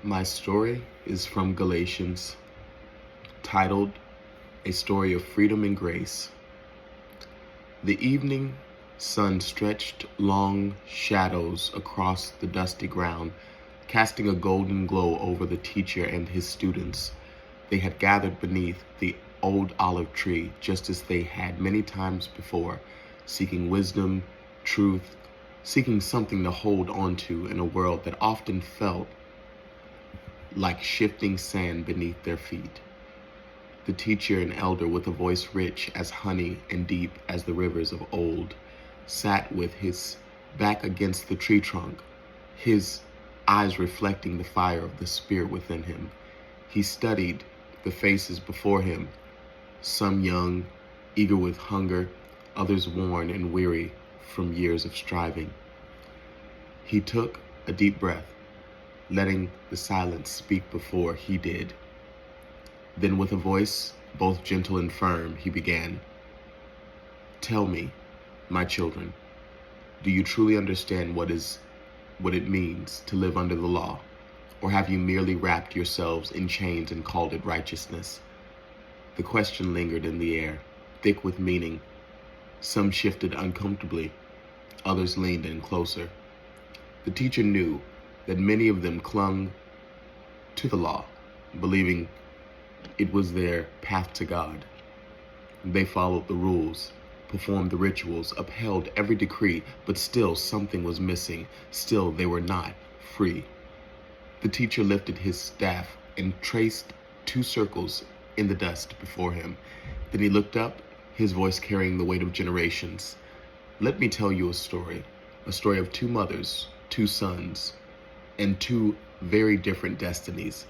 My story is from Galatians, titled A Story of Freedom and Grace. The evening sun stretched long shadows across the dusty ground, casting a golden glow over the teacher and his students. They had gathered beneath the old olive tree, just as they had many times before, seeking wisdom, truth, seeking something to hold on to in a world that often felt like shifting sand beneath their feet. The teacher, an elder with a voice rich as honey and deep as the rivers of old, sat with his back against the tree trunk, his eyes reflecting the fire of the spirit within him. He studied the faces before him, some young, eager with hunger, others worn and weary from years of striving. He took a deep breath, letting the silence speak before he did. Then with a voice both gentle and firm, he began, "Tell me, my children, do you truly understand what it means to live under the law? Or have you merely wrapped yourselves in chains and called it righteousness?" The question lingered in the air, thick with meaning. Some shifted uncomfortably, others leaned in closer. The teacher knew that many of them clung to the law, believing it was their path to God. They followed the rules, performed the rituals, upheld every decree, but still something was missing. Still they were not free. The teacher lifted his staff and traced 2 circles in the dust before him. Then he looked up, his voice carrying the weight of generations. "Let me tell you a story of 2 mothers, 2 sons, and 2 very different destinies."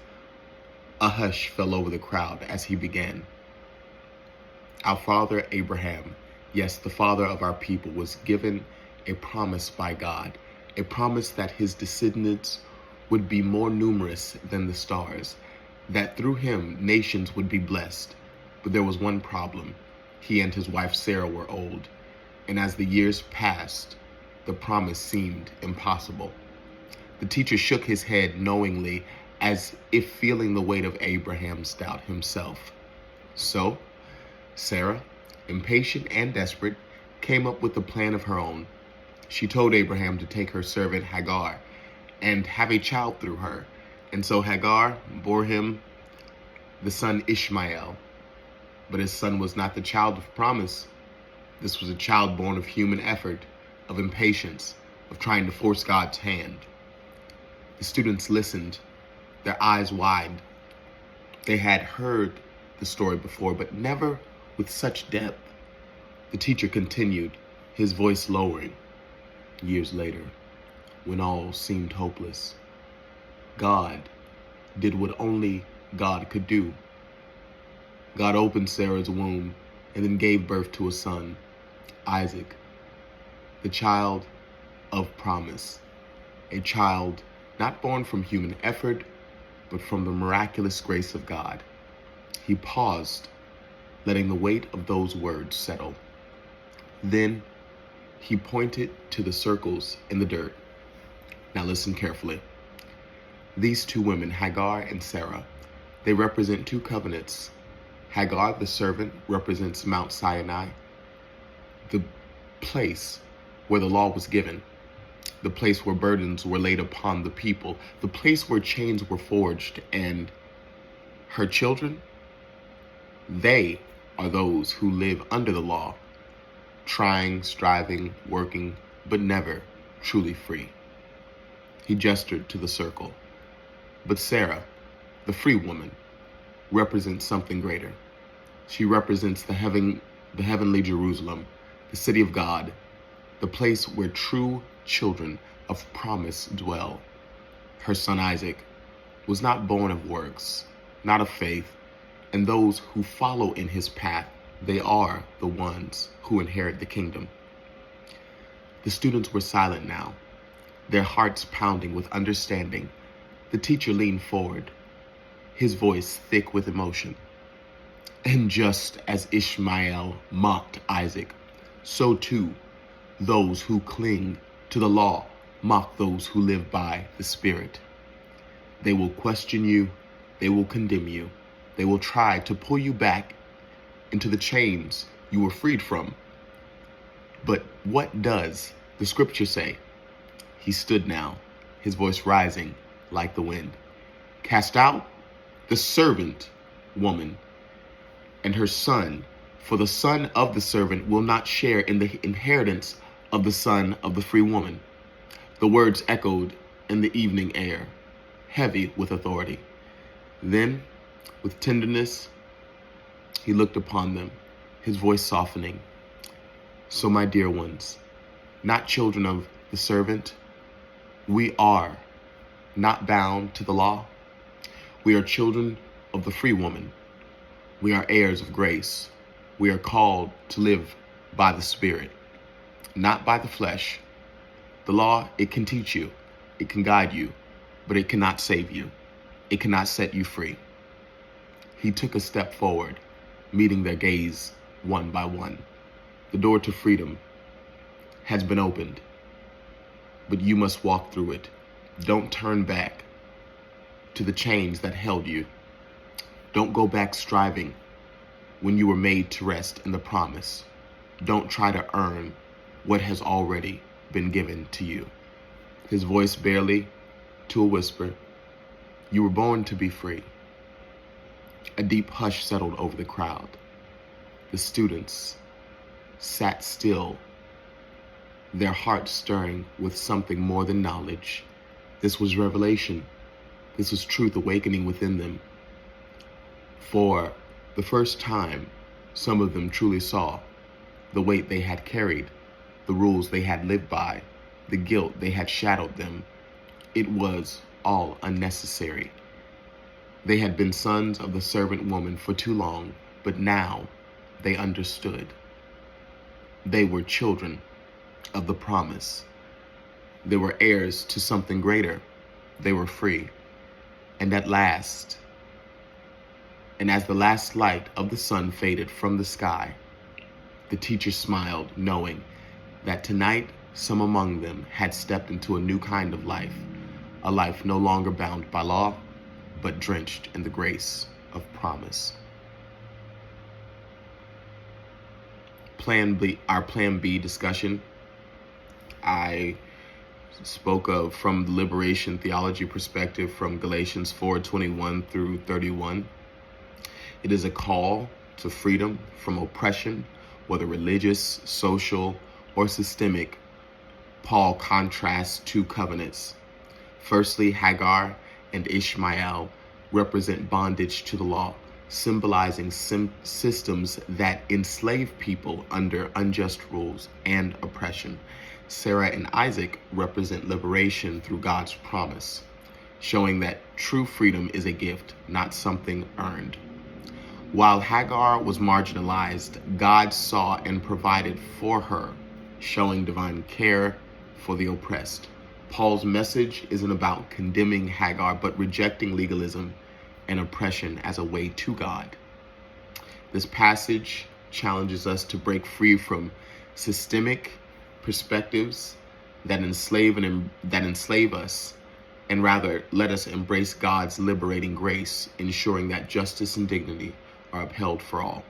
A hush fell over the crowd as he began. "Our father Abraham, yes, the father of our people, was given a promise by God, a promise that his descendants would be more numerous than the stars, that through him nations would be blessed. But there was one problem. He and his wife Sarah were old, and as the years passed, the promise seemed impossible." The teacher shook his head knowingly, as if feeling the weight of Abraham's doubt himself. So, Sarah, impatient and desperate, came up with a plan of her own. She told Abraham to take her servant Hagar and have a child through her. And so Hagar bore him the son Ishmael. But his son was not the child of promise. This was a child born of human effort, of impatience, of trying to force God's hand. The students listened, their eyes wide. They had heard the story before, but never with such depth. The teacher continued, his voice lowering. "Years later, when all seemed hopeless, God did what only God could do. God opened Sarah's womb and then gave birth to a son, Isaac, the child of promise, a child not born from human effort, but from the miraculous grace of God." He paused, letting the weight of those words settle. Then he pointed to the circles in the dirt. "Now listen carefully. These 2 women, Hagar and Sarah, they represent 2 covenants. Hagar, the servant, represents Mount Sinai, the place where the law was given, the place where burdens were laid upon the people, the place where chains were forged. And her children, they are those who live under the law, trying, striving, working, but never truly free." He gestured to the circle. But Sarah, the free woman, represents something greater. She represents the heavenly Jerusalem, the city of God, the place where true children of promise dwell. Her son Isaac was not born of works, not of faith, and those who follow in his path, they are the ones who inherit the kingdom. The students were silent now, their hearts pounding with understanding. The teacher leaned forward, his voice thick with emotion. "And just as Ishmael mocked Isaac, so too those who cling to the law mock those who live by the Spirit. They will question you. They will condemn you. They will try to pull you back into the chains you were freed from. But what does the scripture say? He stood now, his voice rising like the wind. Cast out the servant woman and her son, for the son of the servant will not share in the inheritance of the son of the free woman. The words echoed in the evening air, heavy with authority. Then, with tenderness, he looked upon them, his voice softening. So, my dear ones, not children of the servant, we are not bound to the law. We are children of the free woman. We are heirs of grace. We are called to live by the Spirit, not by the flesh. The law, it can teach you, it can guide you, but it cannot save you. It cannot set you free. He took a step forward, meeting their gaze one by one. The door to freedom has been opened, but you must walk through it. Don't turn back to the chains that held you. Don't go back striving when you were made to rest in the promise. Don't try to earn what has already been given to you. His voice barely to a whisper. You were born to be free. A deep hush settled over the crowd. The students sat still, their hearts stirring with something more than knowledge. This was revelation. This was truth awakening within them. For the first time, some of them truly saw the weight they had carried, the rules they had lived by, the guilt they had shadowed them. It was all unnecessary. They had been sons of the servant woman for too long, but now they understood. They were children of the promise. They were heirs to something greater. They were free. And as the last light of the sun faded from the sky, the teacher smiled, knowing that tonight some among them had stepped into a new kind of life, a life no longer bound by law, but drenched in the grace of promise. Our Plan B discussion, I spoke of from the liberation theology perspective from Galatians 4:21 through 31. It is a call to freedom from oppression, whether religious, social, or systemic. Paul contrasts two covenants. Firstly, Hagar and Ishmael represent bondage to the law, symbolizing systems that enslave people under unjust rules and oppression. Sarah and Isaac represent liberation through God's promise, showing that true freedom is a gift, not something earned. While Hagar was marginalized, God saw and provided for her, showing divine care for the oppressed. Paul's message isn't about condemning Hagar, but rejecting legalism and oppression as a way to God. This passage challenges us to break free from systemic perspectives that enslave us, and rather let us embrace God's liberating grace, ensuring that justice and dignity are upheld for all.